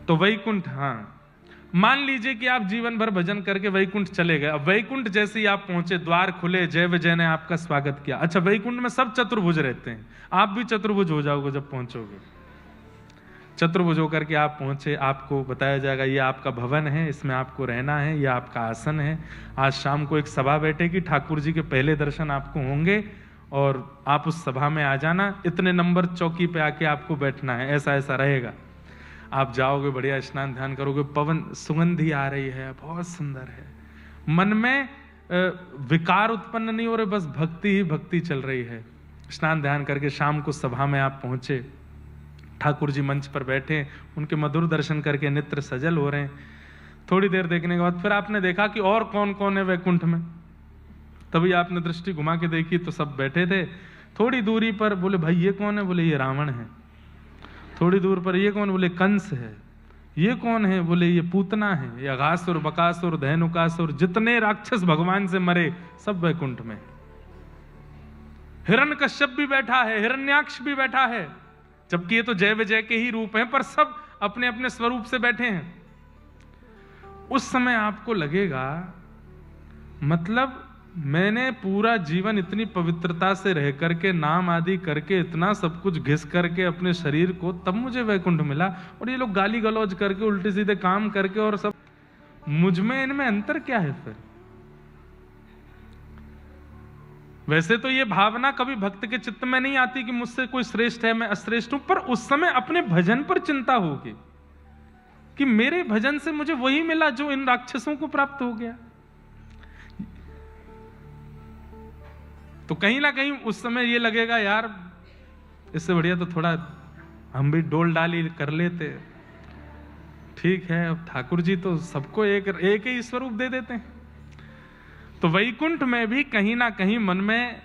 तो वैकुंठ, हाँ, मान लीजिए कि आप जीवन भर भजन करके वैकुंठ चले गए। अब वैकुंठ जैसे ही आप पहुंचे, द्वार खुले, जय विजय ने आपका स्वागत किया। अच्छा, वैकुंठ में सब चतुर्भुज रहते हैं, आप भी चतुर्भुज हो जाओगे जब पहुंचोगे। चतुर्भुज होकर के आप पहुंचे, आपको बताया जाएगा ये आपका भवन है, इसमें आपको रहना है, ये आपका आसन है। आज शाम को एक सभा बैठेगी, ठाकुर जी के पहले दर्शन आपको होंगे और आप उस सभा में आ जाना, इतने नंबर चौकी पे आके आपको बैठना है, ऐसा ऐसा रहेगा। आप जाओगे, बढ़िया स्नान ध्यान करोगे, पवन सुगंधी आ रही है, बहुत सुंदर है, मन में विकार उत्पन्न नहीं हो रहे, बस भक्ति ही भक्ति चल रही है। स्नान ध्यान करके शाम को सभा में आप पहुंचे, ठाकुर जी मंच पर बैठे, उनके मधुर दर्शन करके नेत्र सजल हो रहे हैं। थोड़ी देर देखने के बाद फिर आपने देखा कि और कौन कौन है वैकुंठ में, तभी आपने दृष्टि घुमा के देखी तो सब बैठे थे। थोड़ी दूरी पर बोले भाई ये कौन है, बोले ये रावण है। थोड़ी दूर पर ये कौन, बोले कंस है। ये कौन है, बोले ये पूतना है। ये अघासुर, बकासुर, धैनुकासुर, जितने राक्षस भगवान से मरे सब वैकुंठ में। हिरण्यकश्यप भी बैठा है, हिरण्याक्ष भी बैठा है, जबकि ये तो जय विजय के ही रूप हैं, पर सब अपने अपने स्वरूप से बैठे हैं। उस समय आपको लगेगा, मतलब मैंने पूरा जीवन इतनी पवित्रता से रह करके, नाम आदि करके, इतना सब कुछ घिस करके अपने शरीर को, तब मुझे वैकुंठ मिला, और ये लोग गाली गलौज करके, उल्टे सीधे काम करके, और सब मुझ में, इनमें अंतर क्या है फिर? वैसे तो ये भावना कभी भक्त के चित्त में नहीं आती कि मुझसे कोई श्रेष्ठ है, मैं अश्रेष्ठ हूं, पर उस समय अपने भजन पर चिंता होगी कि मेरे भजन से मुझे वही मिला जो इन राक्षसों को प्राप्त हो गया। तो कहीं ना कहीं उस समय ये लगेगा, यार इससे बढ़िया तो थोड़ा हम भी डोल डाली कर लेते। ठीक है, अब ठाकुर जी तो सबको एक ही स्वरूप दे देते हैं। तो वैकुंठ में भी कहीं ना कहीं मन में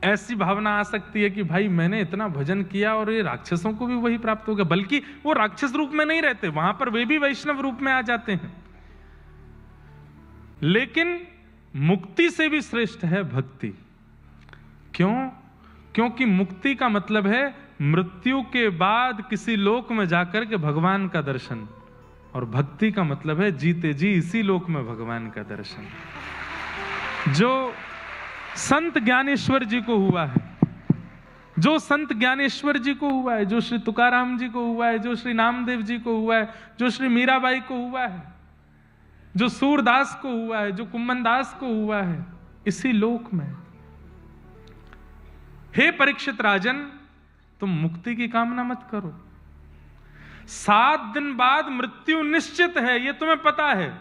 ऐसी भावना आ सकती है कि भाई मैंने इतना भजन किया और ये राक्षसों को भी वही प्राप्त हो गया। बल्कि वो राक्षस रूप में नहीं रहते, वहां पर वे भी वैष्णव रूप में आ जाते हैं। लेकिन मुक्ति से भी श्रेष्ठ है भक्ति। क्यों? क्योंकि मुक्ति का मतलब है मृत्यु के बाद किसी लोक में जाकर के भगवान का दर्शन, और भक्ति का मतलब है जीते जी इसी लोक में भगवान का दर्शन। जो संत ज्ञानेश्वर जी को हुआ है, जो संत ज्ञानेश्वर जी को हुआ है, जो श्री तुकाराम जी को हुआ है, जो श्री नामदेव जी को हुआ है, जो श्री मीराबाई को हुआ है, जो सूरदास को हुआ है, जो कुम्मन दास को हुआ है, इसी लोक में। हे परीक्षित राजन, तुम मुक्ति की कामना मत करो। 7 दिन बाद मृत्यु निश्चित है, यह तुम्हें पता है।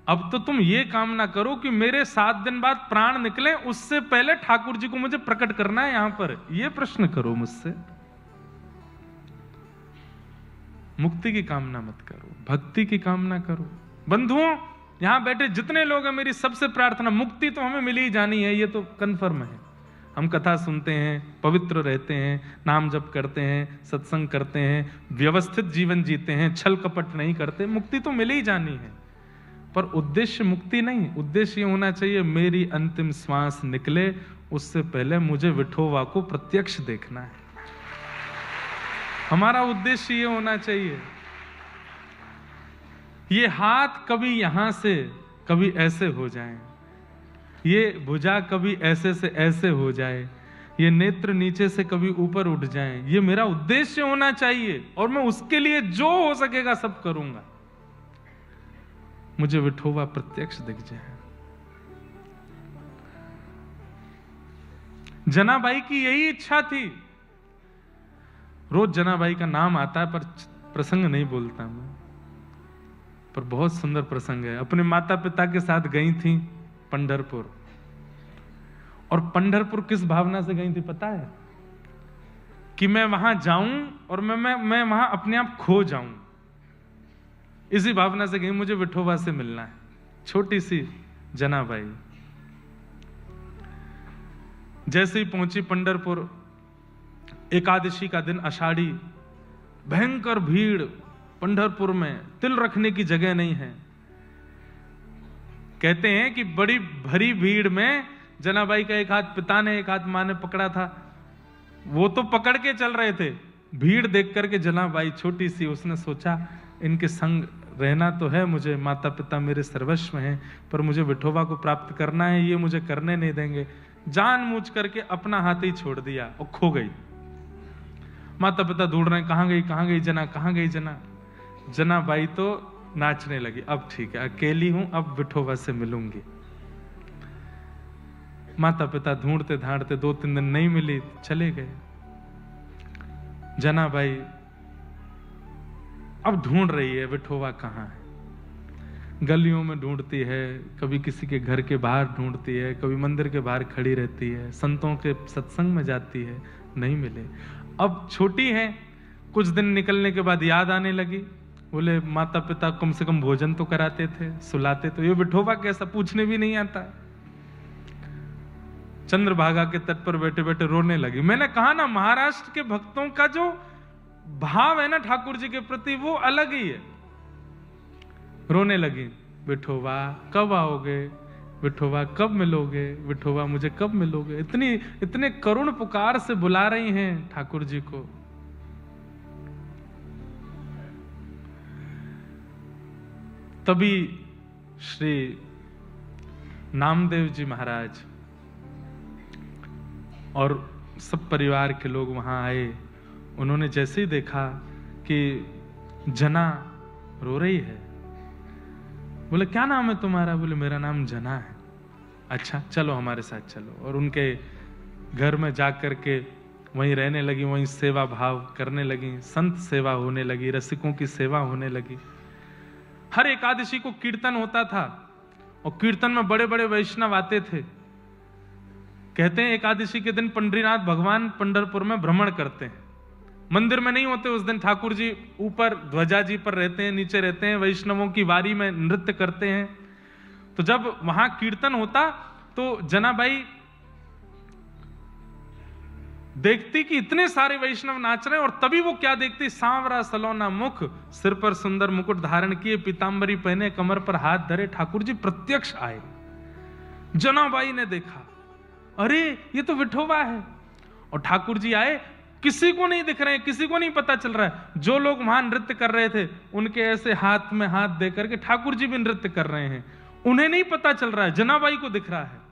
अब तो तुम ये कामना करो कि मेरे 7 दिन बाद प्राण निकले, उससे पहले ठाकुर जी को मुझे प्रकट करना है यहां पर। यह प्रश्न करो मुझसे। मुक्ति की कामना मत करो, भक्ति की कामना करो। बंधुओं, यहां बैठे जितने लोग हैं, मेरी सबसे प्रार्थना, मुक्ति तो हमें मिली ही जानी है, ये तो कन्फर्म है। हम कथा सुनते हैं, पवित्र रहते हैं, नाम जप करते हैं, सत्संग करते हैं, व्यवस्थित जीवन जीते हैं, छल कपट नहीं करते, मुक्ति तो मिल ही जानी है। पर उद्देश्य मुक्ति नहीं, उद्देश्य ये होना चाहिए मेरी अंतिम श्वास निकले उससे पहले मुझे विठोबा को प्रत्यक्ष देखना है। हमारा उद्देश्य ये होना चाहिए। ये हाथ कभी यहां से कभी ऐसे हो जाए, ये भुजा कभी ऐसे से ऐसे हो जाए, ये नेत्र नीचे से कभी ऊपर उठ जाए, ये मेरा उद्देश्य होना चाहिए। और मैं उसके लिए जो हो सकेगा सब करूंगा, मुझे विठोबा प्रत्यक्ष दिख जाए। जनाबाई की यही इच्छा थी। रोज जनाबाई का नाम आता है पर प्रसंग नहीं बोलता मैं, पर बहुत सुंदर प्रसंग है। अपने माता पिता के साथ गई थी पंढरपुर, और पंढरपुर किस भावना से गई थी पता है? कि मैं वहां जाऊं और मैं वहां अपने आप खो जाऊं, इसी भावना से गई, मुझे विठोबा से मिलना है। छोटी सी जनाबाई जैसे ही पहुंची पंढरपुर, एकादशी का दिन, आषाढ़ी, भयंकर भीड़ पंढरपुर में, तिल रखने की जगह नहीं है। कहते हैं कि बड़ी भरी भीड़ में जनाबाई का एक हाथ पिता ने, एक हाथ मां ने पकड़ा था। वो तो पकड़ के चल रहे थे, भीड़ देख करके जनाबाई छोटी सी, उसने सोचा इनके संग रहना तो है मुझे, माता पिता मेरे सर्वस्व हैं, पर मुझे विठोबा को प्राप्त करना है, ये मुझे करने नहीं देंगे। जानबूझ करके अपना हाथ ही छोड़ दिया और खो गई। माता पिता ढूंढ रहे हैं, कहाँ गई जना, कहाँ गई जना। जनाबाई तो नाचने लगी, अब ठीक है, अकेली हूं, अब विठोबा से मिलूंगी। माता पिता ढूंढते ढांढते 2-3 दिन नहीं मिली, चले गए। जनाबाई अब ढूंढ रही है विठोबा कहाँ है। गलियों में ढूंढती है, कभी किसी के घर के बाहर ढूंढती है, कभी मंदिर के बाहर खड़ी रहती है, संतों के सत्संग में जाती है, नहीं मिले। अब छोटी है, कुछ दिन निकलने के बाद याद आने लगी, बोले माता पिता कम से कम भोजन तो कराते थे, सुलाते, तो ये विठोबा कैसा, पूछने भी नहीं आता। चंद्रभागा के तट पर बैठे बैठे रोने लगी। मैंने कहा ना, महाराष्ट्र के भक्तों का जो भाव है ना ठाकुर जी के प्रति, वो अलग ही है। रोने लगी, विठोबा कब आओगे, विठोबा कब मिलोगे, विठोबा मुझे कब मिलोगे। इतने करुण पुकार से बुला रही हैं ठाकुर जी को। तभी श्री नामदेव जी महाराज और सब परिवार के लोग वहां आए। उन्होंने जैसे ही देखा कि जना रो रही है, बोले क्या नाम है तुम्हारा, बोले मेरा नाम जना है। अच्छा चलो हमारे साथ चलो। और उनके घर में जाकर के वहीं रहने लगी, वहीं सेवा भाव करने लगी, संत सेवा होने लगी, रसिकों की सेवा होने लगी। हर एकादशी को कीर्तन होता था और कीर्तन में बड़े बड़े वैष्णव आते थे। कहते हैं एकादशी के दिन पंडरीनाथ भगवान पंढरपुर में भ्रमण करते हैं, मंदिर में नहीं होते उस दिन। ठाकुर जी ऊपर ध्वजा जी पर रहते हैं, नीचे रहते हैं, वैष्णवों की वारी में नृत्य करते हैं। तो जब वहां कीर्तन होता तो जनाबाई देखती कि इतने सारे वैष्णव नाच रहे हैं, और तभी वो क्या देखती, सांवरा सलोना मुख, सिर पर सुंदर मुकुट धारण किए, पीतांबरी पहने, कमर पर हाथ धरे ठाकुर जी प्रत्यक्ष आए। जनाबाई ने देखा, अरे ये तो विठोबा है। और ठाकुर जी आए, किसी को नहीं दिख रहे हैं, किसी को नहीं पता चल रहा है। जो लोग वहां नृत्य कर रहे थे उनके ऐसे हाथ में हाथ दे करके ठाकुर जी भी नृत्य कर रहे हैं, उन्हें नहीं पता चल रहा है, जनाबाई को दिख रहा है।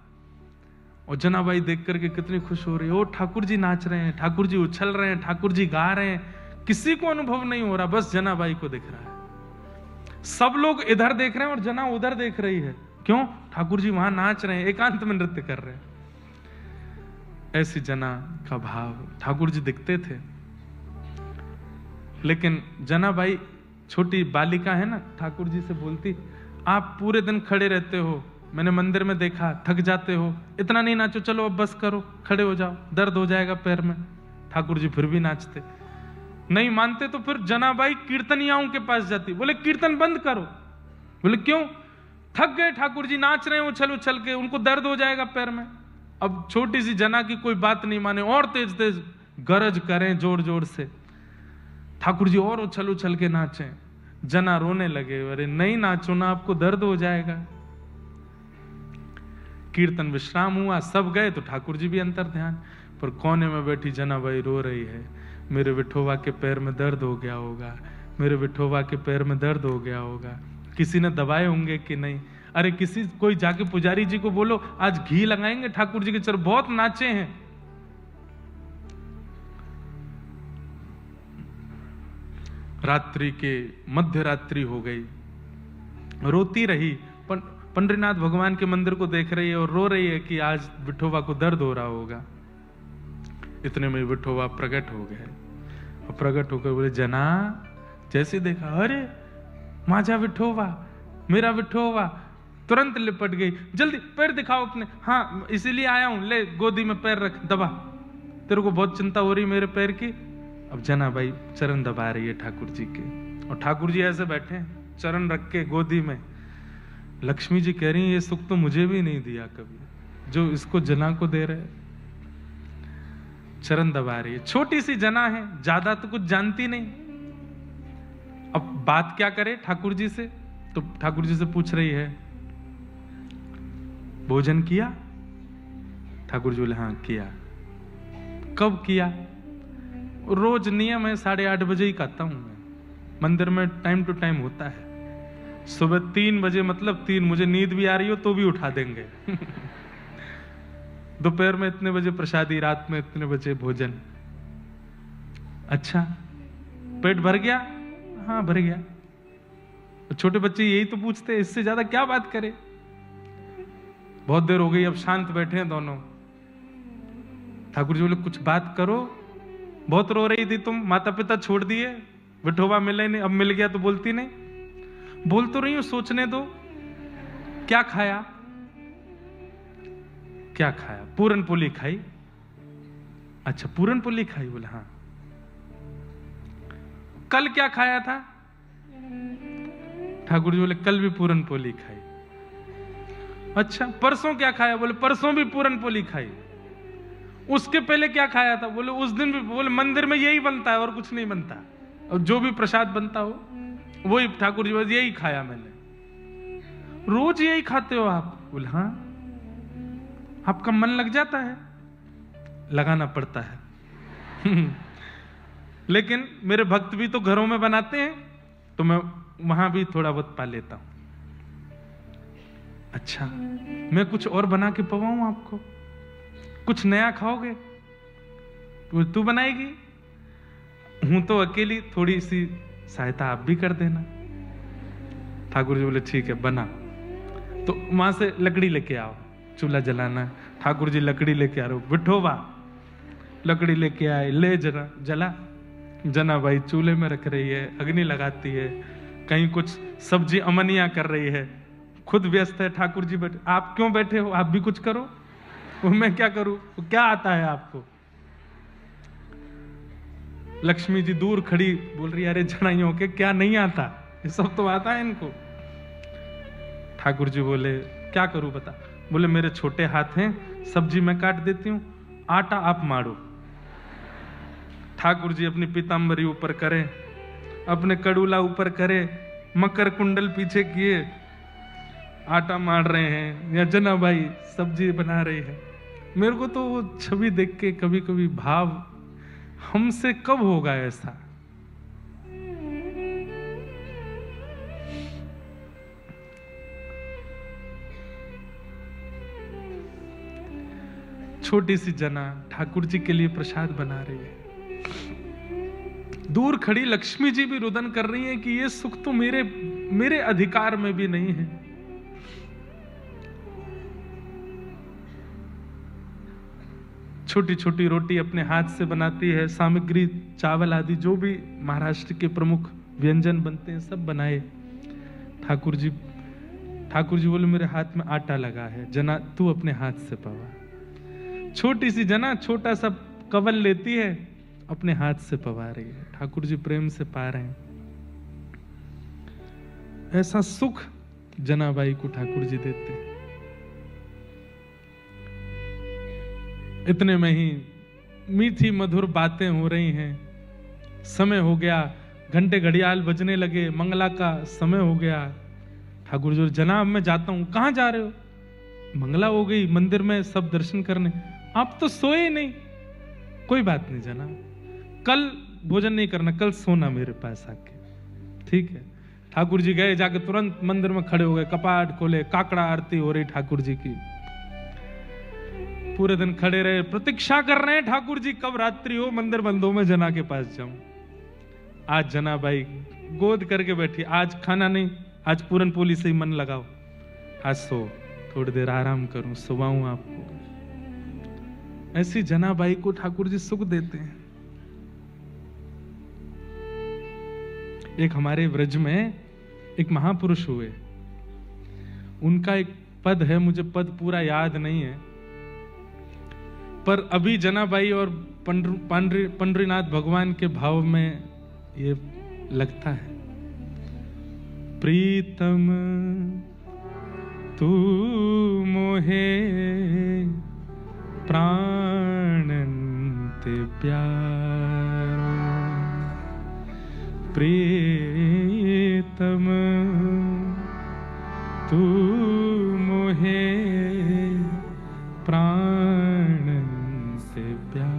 और जनाबाई देख करके कितनी खुश हो रही है, ओ ठाकुर जी नाच रहे हैं, ठाकुर जी उछल रहे हैं, ठाकुर जी गा रहे हैं। किसी को अनुभव नहीं हो रहा, बस जनाबाई को दिख रहा है। सब लोग इधर देख रहे हैं और जना उधर देख रही है। क्यों? ठाकुर जी वहां नाच रहे हैं, एकांत में नृत्य कर रहे हैं। ऐसी जना का भाव ठाकुर जी दिखते थे। लेकिन जनाबाई छोटी बालिका है ना, ठाकुर जी से बोलती, आप पूरे दिन खड़े रहते हो, मैंने मंदिर में देखा, थक जाते हो, इतना नहीं नाचो, चलो अब बस करो, खड़े हो जाओ, दर्द हो जाएगा पैर में। ठाकुर जी फिर भी नाचते। नहीं मानते तो फिर जनाबाई कीर्तनियाओं के पास जाती, बोले कीर्तन बंद करो। बोले क्यों? थक गए ठाकुर जी, नाच रहे हैं उछल उछल के, उनको दर्द हो जाएगा पैर में। अब छोटी सी जना की कोई बात नहीं माने, और तेज तेज गरज करें जोर जोर से, ठाकुर जी और उछल उछल के नाचें। जना रोने लगे, अरे नहीं नाचो ना, आपको दर्द हो जाएगा। कीर्तन विश्राम हुआ, सब गए तो ठाकुर जी भी अंतर ध्यान, पर कोने में बैठी जनाबाई रो रही है, मेरे विठोबा के पैर में दर्द हो गया होगा, मेरे विठोबा के पैर में दर्द हो गया होगा, किसी ने दबाए होंगे कि नहीं। अरे कोई जाके पुजारी जी को बोलो आज घी लगाएंगे ठाकुर जी के चर, बहुत नाचे हैं। रात्रि के मध्य रात्रि हो गई, रोती रही, पंडरीनाथ भगवान के मंदिर को देख रही है और रो रही है कि आज विठोबा को दर्द हो रहा होगा। इतने में विठोबा प्रकट हो गए, और प्रकट होकर बोले, जना जैसे देखा, अरे माजा विठोबा, मेरा विठोबा। तुरंत लिपट गई, जल्दी पैर दिखाओ अपने। हाँ इसीलिए आया हूं, ले गोदी में पैर रख, दबा, तेरे को बहुत चिंता हो रही मेरे पैर की। अब जनाबाई चरण दबा रही है ठाकुर जी के, और ठाकुर जी ऐसे बैठे चरण रख के गोदी में। लक्ष्मी जी कह रही है, ये सुख तो मुझे भी नहीं दिया कभी जो इसको जना को दे रहे। चरण दबा रही है, छोटी सी जना है, ज्यादा तो कुछ जानती नहीं। अब बात क्या करे ठाकुर जी से, तो ठाकुर जी से पूछ रही है, भोजन किया? ठाकुर जी बोले हाँ किया। कब किया? रोज नियम है 8:30 बजे ही खाता हूं मैं। मंदिर में टाइम टू टाइम होता है। सुबह 3 बजे मतलब 3, मुझे नींद भी आ रही हो तो भी उठा देंगे। दोपहर में इतने बजे प्रसादी, रात में इतने बजे भोजन। अच्छा, पेट भर गया? हाँ भर गया। छोटे बच्चे यही तो पूछते हैं, इससे ज्यादा क्या बात करें। बहुत देर हो गई, अब शांत बैठे हैं दोनों। ठाकुर जी बोले कुछ बात करो, बहुत रो रही थी तुम, माता पिता छोड़ दिए, विठोबा मिले नहीं, अब मिल गया तो बोलती नहीं। बोल तो रही हूं, सोचने दो। क्या खाया? क्या खाया? पूरन पोली खाई। अच्छा पूरन पोली खाई? बोले हाँ। कल क्या खाया था? ठाकुर जी बोले कल भी पूरन पोली खाई। अच्छा परसों क्या खाया? बोले परसों भी पूरन पोली खाई। उसके पहले क्या खाया था? बोले उस दिन भी। बोले मंदिर में यही बनता है और कुछ नहीं बनता, और जो भी प्रसाद बनता हो वही। ठाकुर जी बोले यही खाया मैंने। रोज यही खाते हो आप? बोले हाँ। आपका मन लग जाता है? लगाना पड़ता है। लेकिन मेरे भक्त भी तो घरों में बनाते हैं, तो मैं वहां भी थोड़ा बहुत पा लेता हूं। अच्छा मैं कुछ और बना के पवाऊं आपको? कुछ नया खाओगे? तो तू बनाएगी? हूं तो अकेली, थोड़ी सी सहायता आप भी कर देना। ठाकुर जी बोले ठीक है बना। तो वहां से लकड़ी लेके आओ, चूल्हा जलाना। ठाकुर जी लकड़ी लेके आ रहे हो, विठोबा लकड़ी लेके आए, ले जरा जला। जना भाई चूल्हे में रख रही है, अग्नि लगाती है, कहीं कुछ सब्जी अमनिया कर रही है, खुद व्यस्त है। ठाकुर जी बैठे, आप क्यों बैठे हो? आप भी कुछ करो। मैं क्या करूं? क्या आता है आपको? लक्ष्मी जी दूर खड़ी बोल रही है अरे जनाइयों के क्या नहीं आता, ये सब तो आता है इनको। ठाकुर जी बोले क्या करूं बता? बोले मेरे छोटे हाथ हैं, सब्जी मैं काट देती हूं, आटा आप मारो। ठाकुर जी अपनी पीतांबरी ऊपर करे, अपने कड़ूला ऊपर करे, मकर कुंडल पीछे किए, आटा मार रहे हैं, या जना भाई सब्जी बना रही है। मेरे को तो वो छवि देख के कभी कभी भाव, हमसे कब होगा ऐसा? छोटी सी जना ठाकुर जी के लिए प्रसाद बना रही है। दूर खड़ी लक्ष्मी जी भी रुदन कर रही है कि ये सुख तो मेरे अधिकार में भी नहीं है। छोटी छोटी रोटी अपने हाथ से बनाती है, सामग्री चावल आदि जो भी महाराष्ट्र के प्रमुख व्यंजन बनते हैं सब बनाए। ठाकुर जी बोले मेरे हाथ में आटा लगा है, जना तू अपने हाथ से पवा। छोटी सी जना छोटा सा कवल लेती है, अपने हाथ से पवा रही है। ठाकुर जी प्रेम से पा रहे हैं। ऐसा सुख जनाबाई को ठाकुर जी देते हैं। इतने में ही मीठी मधुर बातें हो रही हैं। समय हो गया, घंटे घड़ियाल बजने लगे, मंगला का समय हो गया। ठाकुर जी जनाब मैं जाता हूं। कहां जा रहे हो? मंगला हो गई, मंदिर में सब दर्शन करने। आप तो सोए नहीं। कोई बात नहीं जनाब, कल भोजन नहीं करना, कल सोना मेरे पास आके। ठीक है। ठाकुर जी गए, जाके तुरंत मंदिर में खड़े हो गए, कपाट खोले, काकड़ा आरती हो रही ठाकुर जी की। पूरे दिन खड़े रहे, प्रतीक्षा कर रहे हैं ठाकुर जी कब रात्रि हो, मंदिर बंद हो, मैं जना के पास जाऊं। आज जना भाई गोद करके बैठी, आज खाना नहीं, आज पूरन पोली से ही मन लगाओ, आज सो, थोड़ी देर आराम करूं, सुबाऊं आपको। ऐसी जना बाई को ठाकुर जी सुख देते हैं। एक हमारे व्रज में एक महापुरुष हुए, उनका एक पद है, मुझे पद पूरा याद नहीं है, पर अभी जनाबाई और पंडरीनाथ भगवान के भाव में ये लगता है। प्रीतम तू मोहे प्राणन्ते प्यारो, प्रीतम तू मोहे प्राणन्ते प्यारो।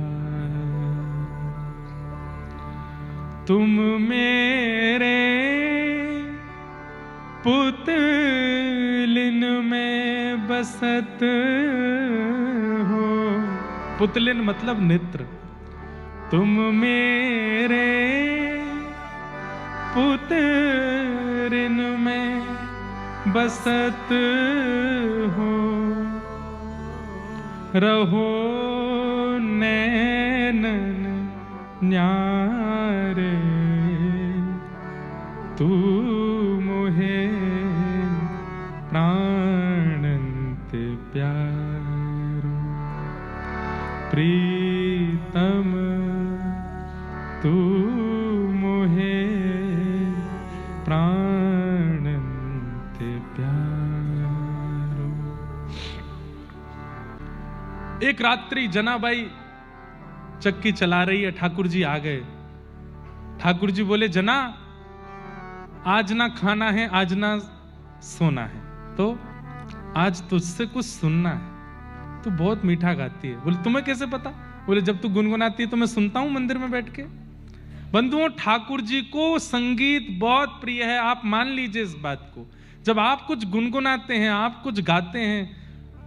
पुतलिन में बसत हो। पुतलिन मतलब नेत्र। तुम मेरे पुतलिन में बसत हो। रहो नैनन न्यारे तू मोहे प्राणंत प्यारो। प्रीतम तू मोहे प्राणंत प्यारो। एक रात्रि जनाबाई चक्की चला रही है, ठाकुर जी आ गए। ठाकुर जी बोले, जना आज ना खाना है, आज ना सोना है, तो आज तुझसे कुछ सुनना है। तू बहुत मीठा गाती है। बोले, तुम्हें कैसे पता? बोले, जब तू गुनगुनाती है तो मैं सुनता हूं मंदिर में बैठ के। बंधुओं, ठाकुर जी को संगीत बहुत प्रिय है। आप मान लीजिए इस बात को। जब आप कुछ गुनगुनाते हैं, आप कुछ गाते हैं,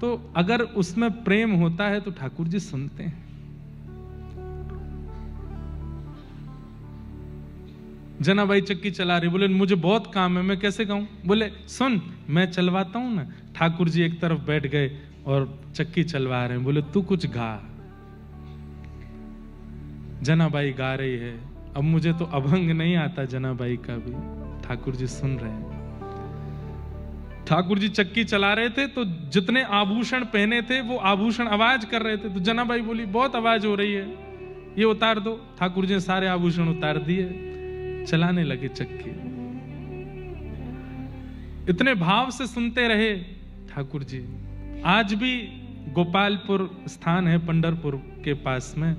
तो अगर उसमें प्रेम होता है तो ठाकुर जी सुनते हैं। जनाबाई चक्की चला रही। बोले, मुझे बहुत काम है, मैं कैसे गाऊं? बोले, सुन मैं चलवाता हूं ना। ठाकुर जी एक तरफ बैठ गए और चक्की चलवा रहे हैं। बोले, तू कुछ गा। जनाबाई गा रही है। अब मुझे तो अभंग नहीं आता जनाबाई का भी। ठाकुर जी सुन रहे हैं। ठाकुर जी चक्की चला रहे थे तो जितने आभूषण पहने थे वो आभूषण आवाज कर रहे थे। तो जनाबाई बोली, बहुत आवाज हो रही है, ये उतार दो। ठाकुर जी ने सारे आभूषण उतार दिए, चलाने लगे चक्की। इतने भाव से सुनते रहे ठाकुर जी। आज भी गोपालपुर स्थान है पंढरपुर के पास में,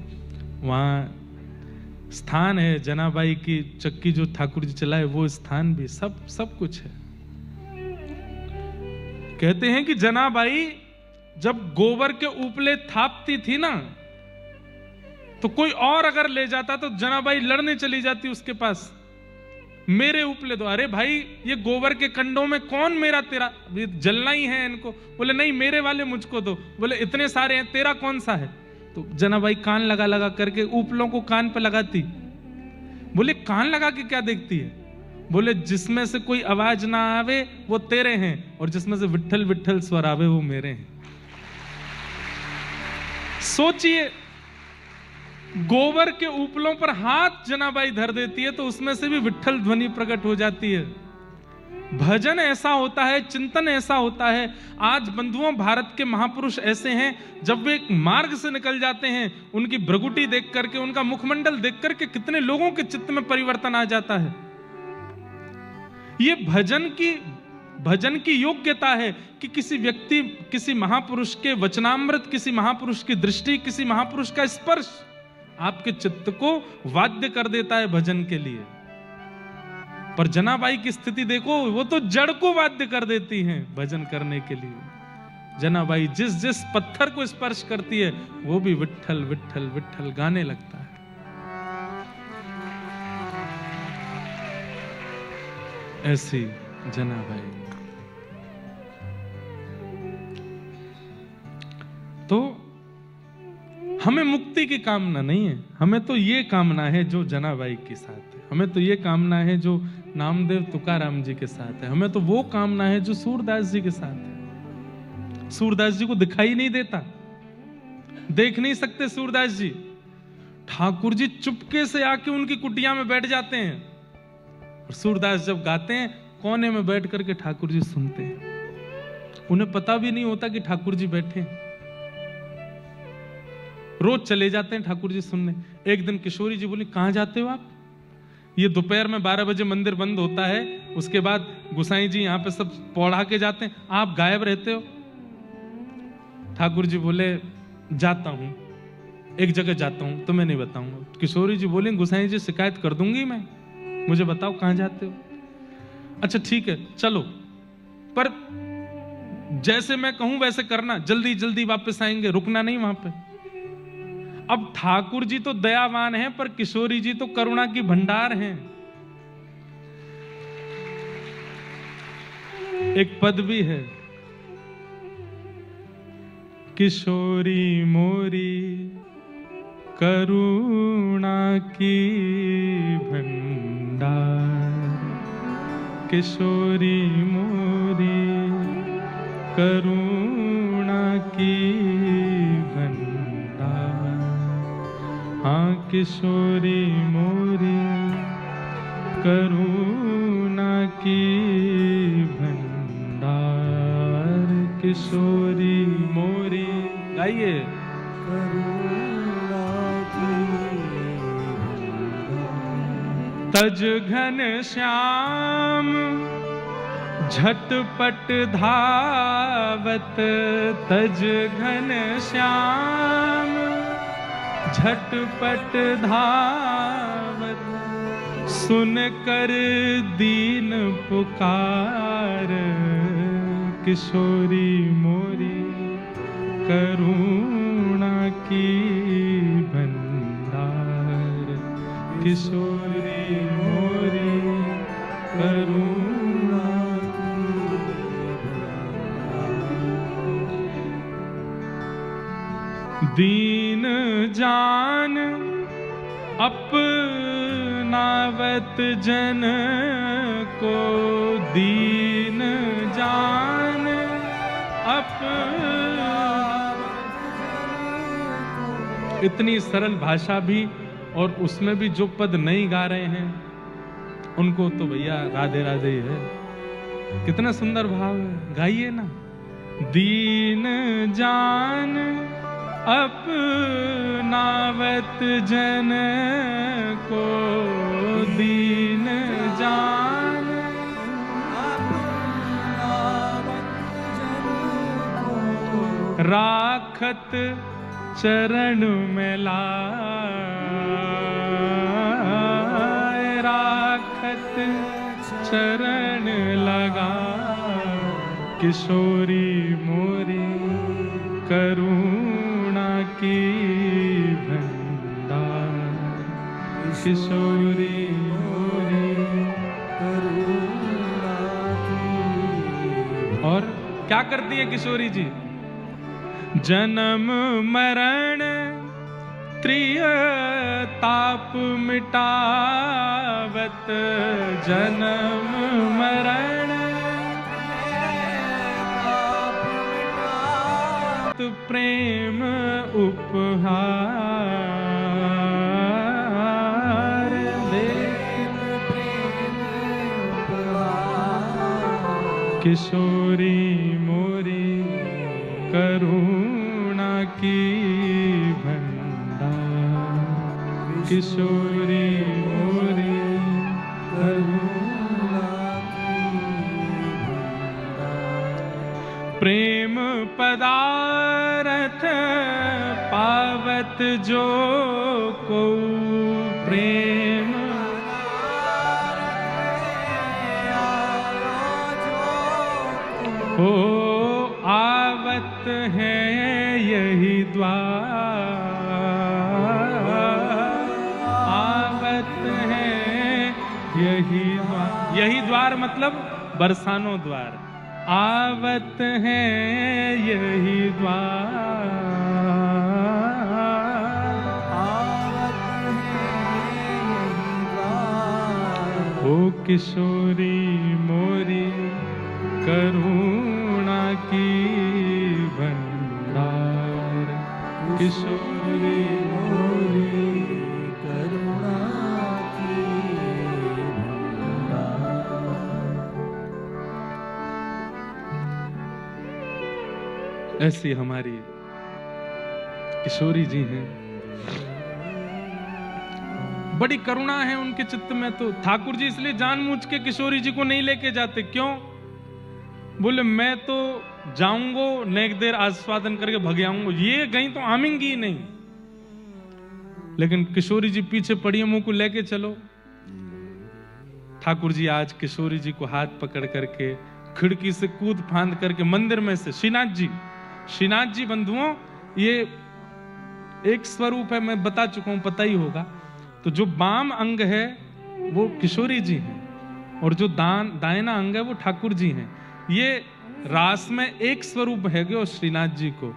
वहां स्थान है जनाबाई की चक्की जो ठाकुर जी चलाए, वो स्थान भी सब कुछ है। कहते हैं कि जनाबाई जब गोबर के उपले थापती थी ना, तो कोई और अगर ले जाता तो जनाबाई लड़ने चली जाती उसके पास, मेरे उपले दो। अरे भाई, ये गोबर के कंडों में कौन मेरा तेरा, जलना ही है इनको। बोले, नहीं मेरे वाले मुझको दो। बोले, इतने सारे हैं, तेरा कौन सा है? तो जनाबाई कान लगा लगा करके उपलों को कान पे लगाती। बोले, कान लगा के क्या देखती है? बोले, जिसमें से कोई आवाज ना आवे वो तेरे हैं, और जिसमें से विट्ठल विट्ठल स्वर आवे वो मेरे हैं। सोचिए, गोबर के उपलों पर हाथ जनाबाई धर देती है तो उसमें से भी विट्ठल ध्वनि प्रकट हो जाती है। भजन ऐसा होता है, चिंतन ऐसा होता है। आज बंधुओं, भारत के महापुरुष ऐसे हैं, जब वे एक मार्ग से निकल जाते हैं, उनकी भ्रगुटी देख करके, उनका मुखमंडल देख करके कितने लोगों के चित्त में परिवर्तन आ जाता है। ये भजन की योग्यता है कि किसी व्यक्ति, किसी महापुरुष के वचनामृत, किसी महापुरुष की दृष्टि, किसी महापुरुष का स्पर्श आपके चित्त को वाद्य कर देता है भजन के लिए। पर जनाबाई की स्थिति देखो, वो तो जड़ को वाद्य कर देती हैं भजन करने के लिए। जनाबाई जिस पत्थर को स्पर्श करती है वो भी विट्ठल विट्ठल विट्ठल गाने लगता है। ऐसी जनाबाई। तो हमें मुक्ति की कामना नहीं है, हमें तो ये कामना है जो जनाबाई के साथ है। हमें तो ये कामना है जो नामदेव तुकाराम जी के साथ है। हमें तो वो कामना है जो सूरदास जी के साथ है। सूरदास जी को दिखाई नहीं देता, देख नहीं सकते सूरदास जी। ठाकुर जी चुपके से आके उनकी कुटिया में बैठ जाते हैं, और सूरदास जब गाते हैं कोने में बैठ करके ठाकुर जी सुनते हैं। उन्हें पता भी नहीं होता कि ठाकुर जी बैठे। रोज चले जाते हैं ठाकुर जी सुनने। एक दिन किशोरी जी बोली, कहां जाते हो आप? ये दोपहर में 12 बजे मंदिर बंद होता है, उसके बाद गुसाई जी यहाँ पे सब पौड़ा के जाते हैं, आप गायब रहते हो। ठाकुर जी बोले, जाता हूं, एक जगह जाता हूं, तुम्हें नहीं बताऊंगा। किशोरी जी बोले, गुसाई जी शिकायत कर दूंगी मैं, मुझे बताओ कहां जाते हो। अच्छा ठीक है चलो, पर जैसे मैं कहूं वैसे करना, जल्दी जल्दी वापस आएंगे, रुकना नहीं वहां पे। अब ठाकुर जी तो दयावान हैं, पर किशोरी जी तो करुणा की भंडार हैं। एक पद भी है, किशोरी मोरी करुणा की भंडार, किशोरी मोरी करुणा की भंडार। हाँ किशोरी मोरी करुणा की भंडार, किशोरी मोरी। गाइए। तज घन श्याम झटपट धावत, तज घन श्याम झटपट धावत, सुन कर दीन पुकार, किशोरी मोरी करुणा की भंडार, किशोरी मोरी करुणा की भंडार। दीन जान अपनावत जन को, दीन जान इतनी सरल भाषा भी, और उसमें भी जो पद नहीं गा रहे हैं उनको तो भैया राधे राधे ही है। कितना सुंदर भाव है, गाइए ना। दीन जान अपनावत जन को, दीन जान राखत चरण में लाए, राखत चरण लगा, किशोरी मोरी करुणा की भंडार, किशोरी मोरी करुणा की। और क्या करती है किशोरी जी? जन्म मरण त्रिताप मिटावत, जन्म मरण प्रेम उपहार दे, किशोरी मोरी करुणा की भंडार, किशोरी मोरी करुणा की भंडार। प्रेम पदारथ पावत जो को, प्रेम हो आवत है यही द्वार, आवत है यही द्वार। यही द्वार मतलब बरसानो द्वार। आवत है यही द्वार, आवत है यही द्वार। ओ किशोरी मोरी करुणा की भंडार, किशोरी मोरी करुणा की भंडार। ऐसी हमारी किशोरी जी हैं, बड़ी करुणा है उनके चित्त में। तो ठाकुर जी इसलिए जानबूझ के किशोरी जी को नहीं लेके जाते। क्यों? बोले मैं तो जाऊंगो, नेक देर आस्वादन करके भग आऊंगो, ये गई तो आमेंगी ही नहीं। लेकिन किशोरी जी पीछे पड़ी, मुंह को लेके चलो। ठाकुर जी आज किशोरी जी को हाथ पकड़ करके खिड़की से कूद फांद करके मंदिर में से, श्रीनाथ जी बंधुओं, ये एक स्वरूप है, मैं बता चुका हूं, पता ही होगा। तो जो बाम अंग है वो किशोरी जी हैं, और जो दाहिना अंग है वो ठाकुर जी हैं। ये रास में एक स्वरूप है गो श्रीनाथ जी को।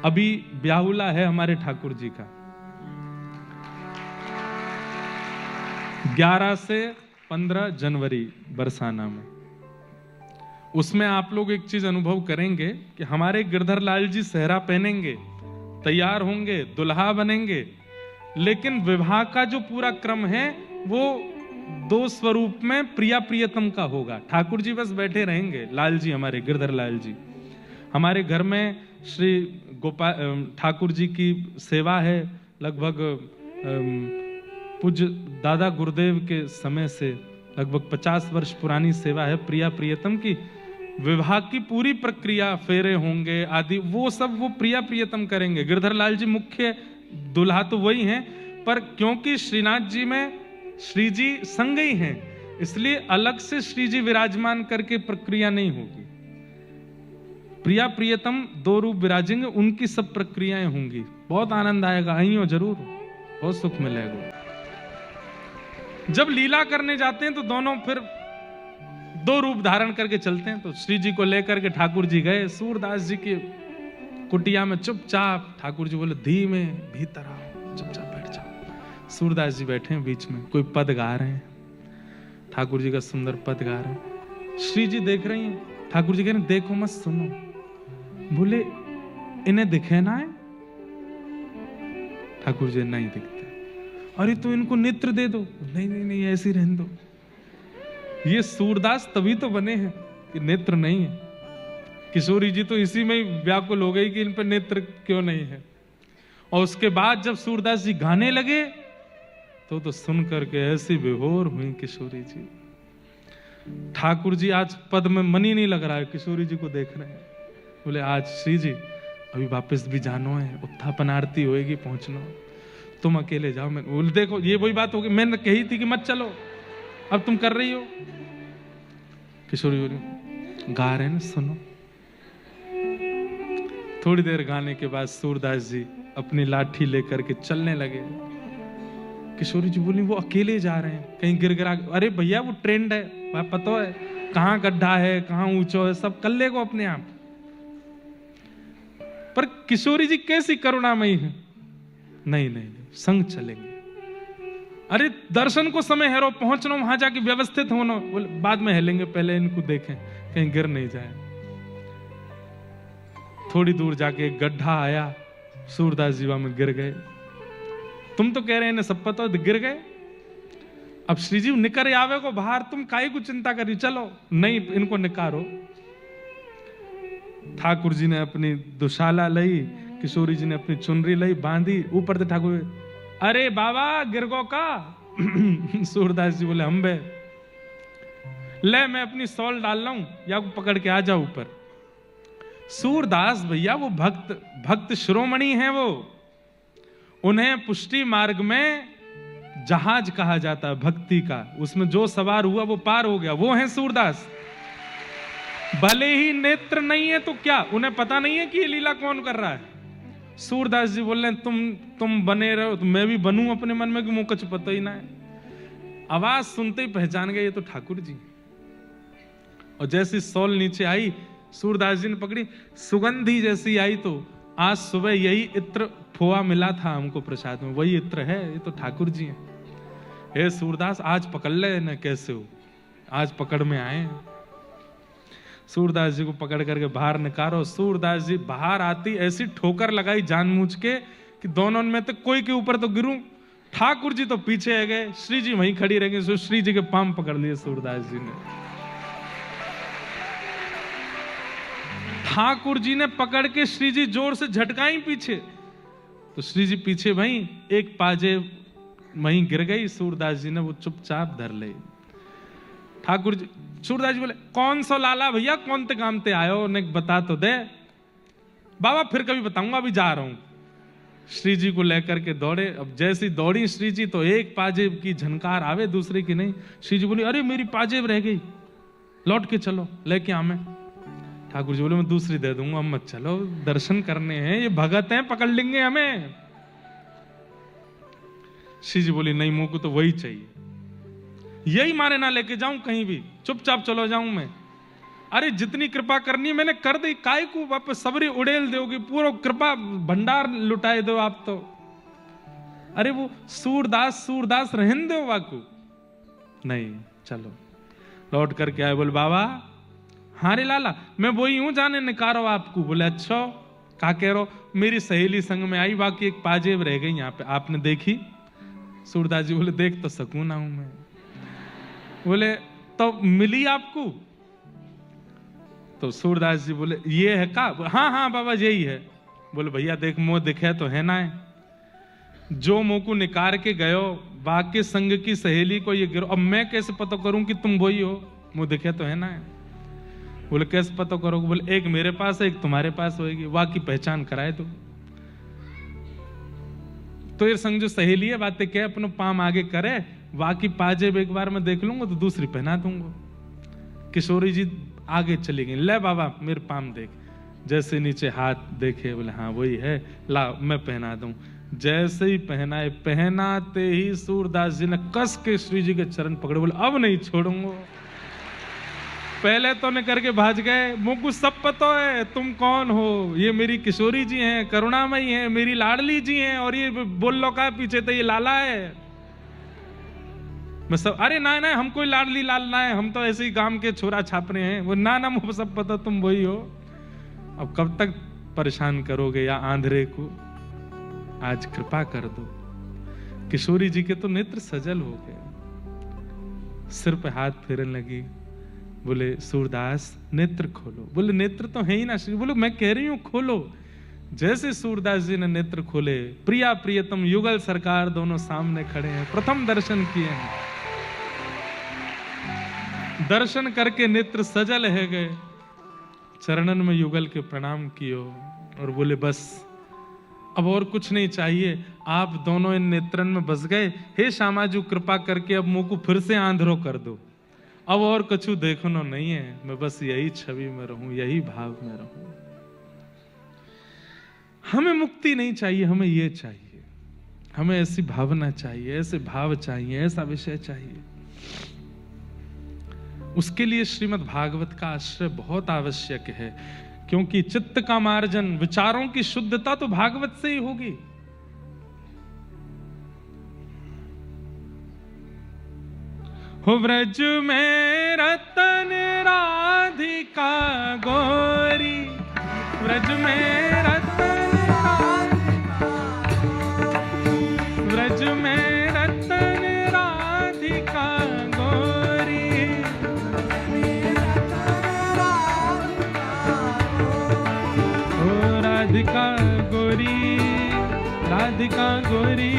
अभी ब्याहुला है हमारे ठाकुर जी का 11 से 15 जनवरी बरसाना में। उसमें आप लोग एक चीज अनुभव करेंगे कि हमारे गिरधर लाल जी सेहरा पहनेंगे, तैयार होंगे, दुल्हा बनेंगे, लेकिन विवाह का जो पूरा क्रम है वो 2 स्वरूप में प्रिया प्रियतम का होगा। ठाकुर जी बस बैठे रहेंगे, लाल जी हमारे गिरधर लाल जी। हमारे घर में श्री गोपाल ठाकुर जी की सेवा है, लगभग पूज्य दादा गुरुदेव के समय से लगभग 50 वर्ष पुरानी सेवा है प्रिया प्रियतम की। विवाह की पूरी प्रक्रिया, फेरे होंगे आदि, वो सब वो प्रिया प्रियतम करेंगे। गिरधर लाल जी मुख्य दुल्हा तो वही हैं, पर क्योंकि श्रीनाथ जी में श्री जी संग ही हैं, इसलिए अलग से श्री जी विराजमान करके प्रक्रिया नहीं होगी। प्रिया प्रियतम 2 रूप विराजेंगे, उनकी सब प्रक्रियाएं होंगी। बहुत आनंद आएगा, आइयो जरूर, बहुत सुख मिलेगा। जब लीला करने जाते हैं तो दोनों फिर 2 रूप धारण करके चलते हैं। तो श्री जी को लेकर के ठाकुर जी गए सूरदास जी की कुटिया में चुपचाप। ठाकुर जी बोले धीमे भीतर आओ, चुपचाप बैठ जाओ। सूरदास जी बैठे हैं बीच में, कोई पद गा रहे हैं, ठाकुर जी का सुंदर पद गा रहे हैं। श्री जी देख रही हैं, ठाकुर जी कह रहे हैं देखो मत सुनो। बोले इन्हें दिखे ना है? ठाकुर जी नहीं दिखते। अरे तो इनको नेत्र दे दो। नहीं नहीं नहीं, ऐसे ही रहने दो। ये सूरदास तभी तो बने हैं कि नेत्र नहीं है। किशोरी जी तो इसी में ही व्याकुल हो गई कि इन पर नेत्र क्यों नहीं है। और उसके बाद जब सूरदास जी गाने लगे तो सुन करके ऐसी विभोर हुई किशोरी जी। ठाकुर जी आज पद में मन ही नहीं लग रहा है, किशोरी जी को देख रहे हैं। बोले आज श्री जी अभी वापस भी जानो है, उत्थापन आरती होएगी, पहुंचना, तुम अकेले जाओ। मैं बोल देखो ये वही बात होगी, मैंने कही थी कि मत चलो, अब तुम कर रही हो। किशोरी बोली गा रहे हैं, सुनो। थोड़ी देर गाने के बाद सूरदास जी अपनी लाठी लेकर के चलने लगे। किशोरी जी बोली वो अकेले जा रहे हैं, कहीं गिर गिरा। अरे भैया वो ट्रेंड है, वहां पता है कहाँ गड्ढा है, कहाँ ऊंचा है, सब कर लेगा अपने आप। पर किशोरी जी कैसी करुणामयी है, नहीं नहीं नहीं, संग चलेंगे। अरे दर्शन को समय है, रो पहुंचना, वहां जाके व्यवस्थित होना। बोले बाद में हेलेंगे, पहले इनको देखें कहीं गिर नहीं जाए। थोड़ी दूर जाके एक गड्ढा आया, सूरदास जी में गिर गए। तुम तो कह रहे हैं सब पता, गिर गए। अब श्री जी निकर आवे को बाहर, तुम काहे को चिंता करी, चलो। नहीं, इनको निकारो। ठाकुर जी ने अपनी दुशाला लई, किशोरी जी ने अपनी चुनरी लई, बांधी। ऊपर से ठाकुर अरे बाबा गिरगो का। सूरदास जी बोले हम बे, ले मैं अपनी सॉल डाल रहा हूं, या पकड़ के आ जाओ ऊपर। सूरदास भैया वो भक्त शिरोमणि हैं, वो उन्हें पुष्टि मार्ग में जहाज कहा जाता है भक्ति का। उसमें जो सवार हुआ वो पार हो गया, वो है सूरदास। भले ही नेत्र नहीं है तो क्या, उन्हें पता नहीं है कि ये लीला कौन कर रहा है। सूरदास जी बोल रहे तुम बने रहो तो मैं भी बनूं अपने मन में, कि मुझे कुछ पता ही ना है। आवाज सुनते ही पहचान गए ये तो ठाकुर जी। और जैसी सॉल नीचे आई, सूरदास जी ने पकड़ी, सुगंधी जैसी आई। तो आज सुबह यही इत्र खोआ मिला था हमको प्रसाद में, वही इत्र है, ये तो ठाकुर जी हैं। हे सूरदास आज पकड़ ले न, कैसे हो, आज पकड़ में आए। सूरदास जी को पकड़ करके बाहर निकालो। सूरदास जी बाहर आती ऐसी ठोकर लगाई जानबूझ के कि दोनों में तो कोई के ऊपर तो गिरूं। ठाकुर जी तो पीछे आ गए, श्री जी वहीं खड़ी रह गई। श्री जी के पांव पकड़ लिए सूरदास जी ने। ठाकुर जी ने पकड़ के श्री जी जोर से झटकाई पीछे, तो श्री जी पीछे वहीं एक पाजे वहीं गिर गई। सूरदास जी ने वो चुपचाप धर ले। ठाकुर जी, सूरदास जी बोले कौन सा लाला भैया, कौन ते काम ते आयो, ने बता तो दे। बाबा फिर कभी बताऊंगा, अभी जा रहा हूं। श्री जी को लेकर के दौड़े। अब जैसी दौड़ी श्री जी तो एक पाजेब की झनकार आवे, दूसरे की नहीं। श्री जी बोली अरे मेरी पाजेब रह गई, लौट के चलो लेके आवे। ठाकुर जी बोले मैं दूसरी दे दूंगा, मत चलो, दर्शन करने हैं, ये भगत हैं, पकड़ लेंगे हमें। श्री जी बोली नहीं, मुंह को तो वही चाहिए। यही मारे ना लेके जाऊं कहीं भी, चुपचाप चलो जाऊं मैं। अरे जितनी कृपा करनी मैंने कर दी, काय को वापस सबरी उड़ेल दोगी, पूरा कृपा भंडार लुटाए दो आप तो। अरे वो सूरदास रहन दो वाकू, नहीं चलो लौट करके आए। बोले बाबा हाँ रे लाला मैं वही हूं जाने निकारो आपको। बोले अच्छा का कह रहो, मेरी सहेली संग में आई, बाकी एक पाजेब रह गई यहाँ पे, आपने देखी? सूरदास जी बोले देख तो सकूं ना हूं मैं। बोले तो मिली आपको? तो सूरदास जी बोले ये है का? हाँ हाँ बाबा यही है। बोले भैया देख मुंह दिखे तो है ना है, जो मुंह को निकार के गयो बाकी संग की सहेली को ये गिरो, अब मैं कैसे पता करूं कि तुम वही हो? मुंह दिखे तो है ना है। बोले कैसे पता करोगे? बोले एक मेरे पास है एक तुम्हारे पास होगी, वाकी पहचान कराए तो ये संग जो सहेली है बातें क्या अपने पाम आगे करे, वाकी पाजेब एक बार मैं देख लूंगा तो दूसरी पहना दूंगा। किशोरी जी आगे चली गई, ले बाबा मेरे पाम देख। जैसे नीचे हाथ देखे बोले हाँ वही है, ला मैं पहना दूं। जैसे ही पहनाए, पहनाते ही सूरदास जी ने कस के श्री जी के चरण पकड़े, बोले अब नहीं छोड़ूंगा। पहले तो ने करके भाज गए, मुझको सब पता है तुम कौन हो, ये मेरी किशोरी जी हैं, करुणामयी हैं, मेरी लाडली जी हैं, और ये बोल लो का पीछे तो ये लाला है। मैं सब अरे ना ना हम कोई लाडली लाला है, हम तो ऐसे ही गांव के छोरा छापरे हैं। वो ना ना मुझे सब पता तुम वही हो। अब कब तक परेशान करोगे या आंधरे को, आज कृपा कर दो। किशोरी जी के तो नेत्र सजल हो गए, सिर पे हाथ फेरने लगी। बोले सूरदास नेत्र खोलो। बोले नेत्र तो है ही ना श्री। बोले मैं कह रही हूं खोलो। जैसे सूरदास जी ने नेत्र खोले, प्रिया प्रियतम युगल सरकार दोनों सामने खड़े हैं, प्रथम दर्शन किए हैं। दर्शन करके नेत्र सजल है गए, चरणन में युगल के प्रणाम कियो और बोले बस अब और कुछ नहीं चाहिए, आप दोनों इन नेत्रन में बस गए। हे श्यामाजू कृपा करके अब मुंह को फिर से आंधरो कर दो, अब और कुछ देखना नहीं है, मैं बस यही छवि में रहूं, यही भाव में रहूं। हमें मुक्ति नहीं चाहिए, हमें ये चाहिए, हमें ऐसी भावना चाहिए, ऐसे भाव चाहिए, ऐसा विषय चाहिए। उसके लिए श्रीमद् भागवत का आश्रय बहुत आवश्यक है, क्योंकि चित्त का मार्जन, विचारों की शुद्धता तो भागवत से ही होगी। हो व्रज में रतन राधिका गोरी, व्रज में रतन राधिका, व्रज में रतन राधिका गोरी, ओ राधिका गोरी, राधिका गोरी,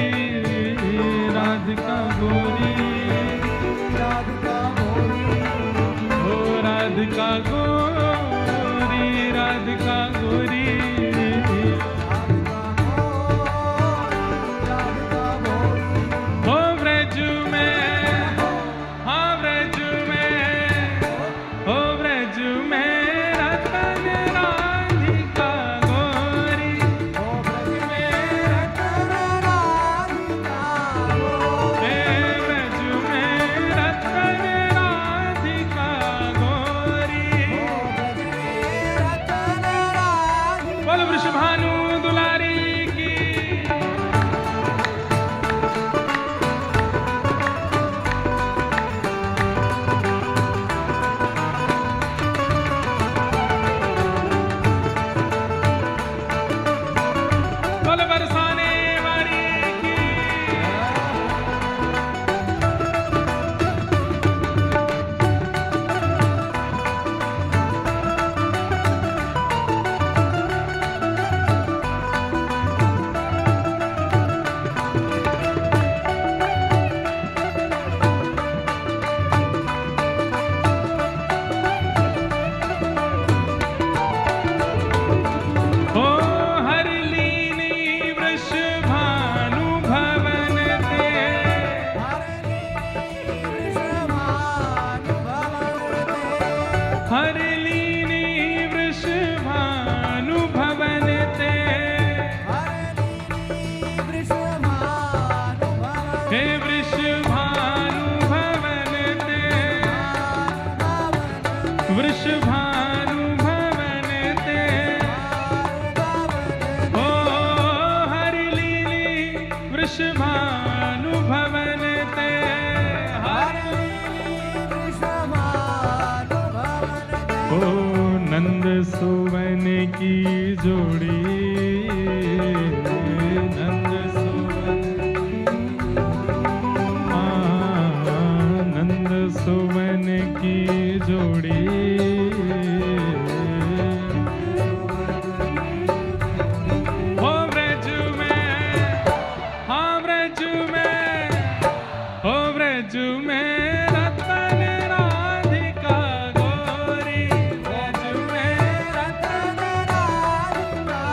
राधिका गोरी, राधिका गोरी, राधिका गोरी, हो व्रज में, हाँ व्रज में, हो व्रज में रतन राधिका गोरी, हो व्रज में रतन राधिका गोरी, व्रज में रतन राधिका गोरी, बोल वृषभानु दुलारी की। बोल बरसाने वाली की। हो हरलीनी वृषभानु भवन ते, हरलीनी वृषभानु भवन ते, हे वृषभानु भवन वृषभानु भवन ते ओ हरि लीली वृषभानु भवन ते ओ नंद सुवन की जोड़ी नंद सुवन नंद सुवन की जोड़ी हो ब्रज में हाँ ब्रज में हो ब्रज में रतन राधिका गोरी ब्रज में रतन राधिका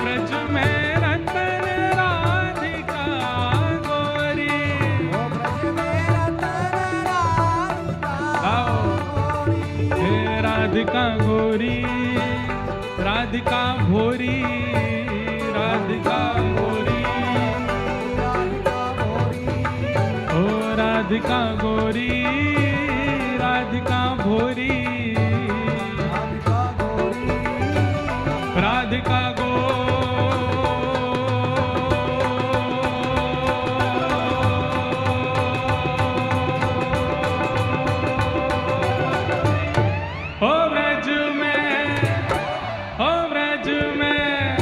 ब्रज में रतन राधिका गोरी राधिका गोरी राधिका भोरी राधिका गोरी ओ राधिका गोरी राधिका भोरी राधिका गो हो ब्रज में हो ब्रज में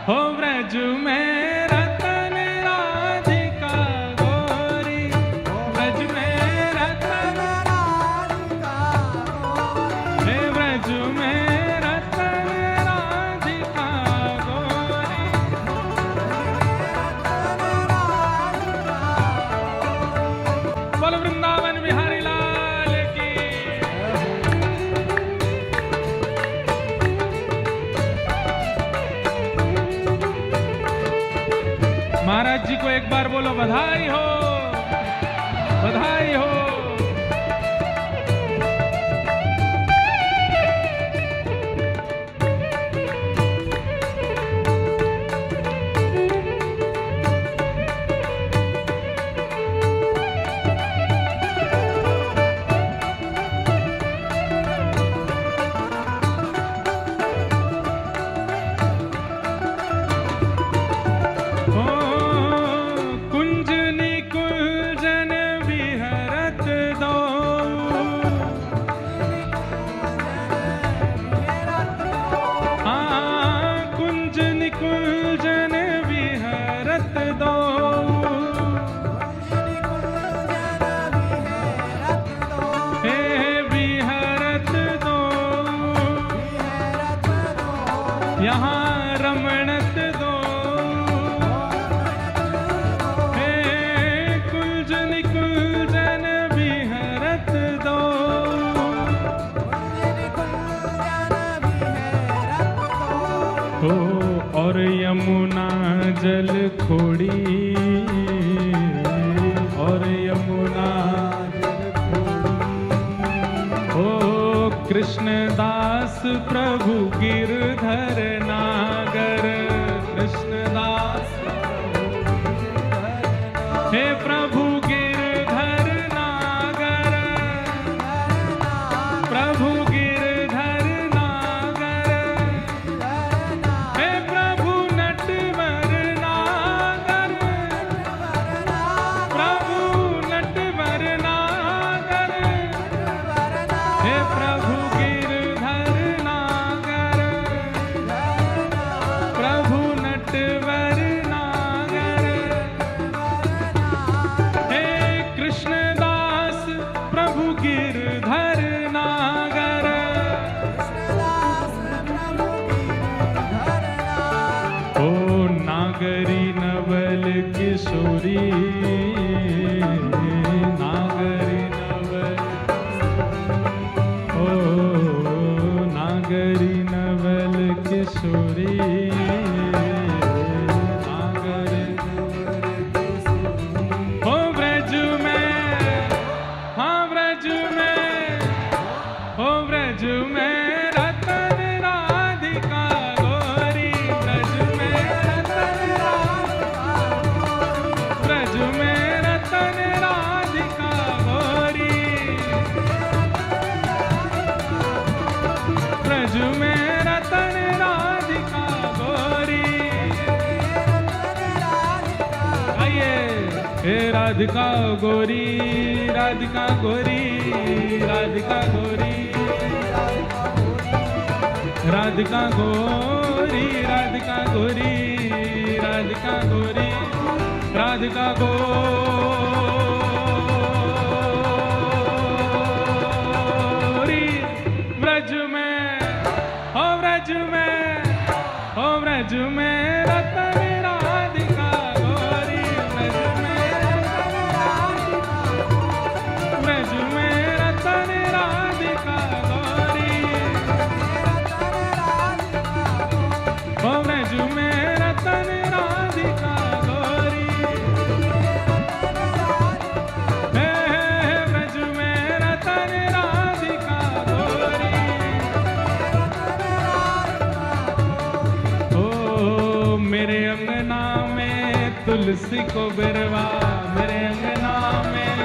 हो ब्रज में रतन राधिका गोरी ब्रज में रतन राधिका हे ब्रज में रतन राधिका गोरी बोल वृंदावन बिहारी लाल की महाराज जी को एक बार बोलो बधाई हो बधाई हो। कुंज निकुंजन विहरत दो हाँ कुंज निकुंजन विहरत दो हे विहरत दो यहाँ रमणत दो हो और यमुना जल खोड़ी और यमुना हो कृष्णदास प्रभु गिरधर नागर कृष्णदास हे प्रभु गिरधर नागर प्रभु गिरधर नागर हे प्रभु नटवर नागर प्रभु नटवर नागर हे प्रभु गिरधर नागर राधिका गोरी, राधिका गोरी, राधिका गोरी, राधिका गोरी, राधिका गोरी, राधिका गोरी, राधिका गोरी। ब्रज में, हो ब्रज में, हो ब्रज में रतन राधिका गोरी, ब्रज में, ब्रज में रतन राधिका गोरी, हो ब्रज में रतन राधिका गोरी, हे ब्रज में रतन राधिका गोरी। ओ मेरे अंगना में तुलसी को बिरवा, मेरे अंगना में,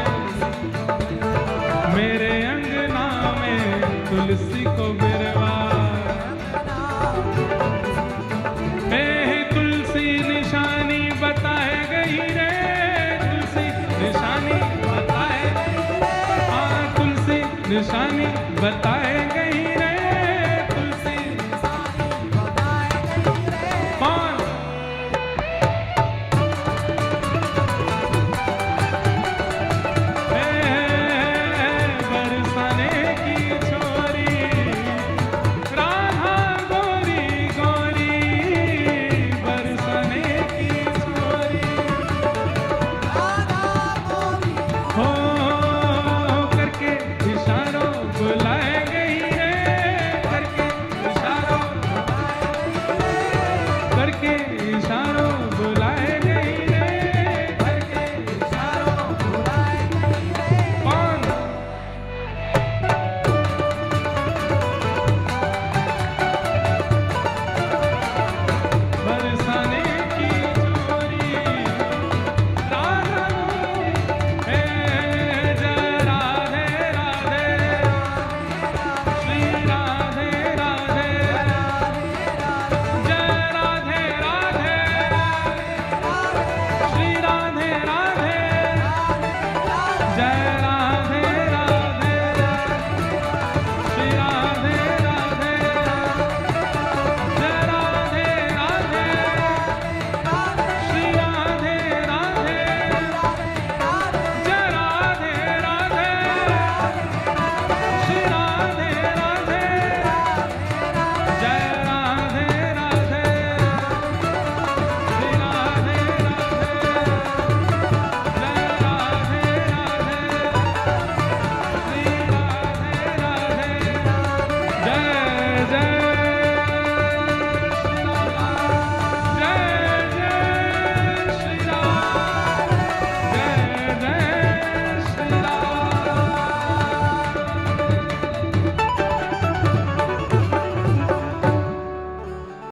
मेरे अंगना में तुलसी को बिरवा। हे तुलसी निशानी बताए गई रे, तुलसी निशानी बताए, हाँ तुलसी निशानी बताए गई रे, तुलसी कौन? हे बरसाने की छोरी, राधा गोरी गोरी, बरसाने की छोरी, हो करके इशारों बुलाए गई रे, करके इशारों, करके इशारों बुलाए गई रे, करके इशारों बुलाए गई रे। कौन? बरसाने की छोरी, राधा गोरी, हे जय राधे राधे, श्री राधे राधे, जय राधे राधे, श्री राधे राधे, जय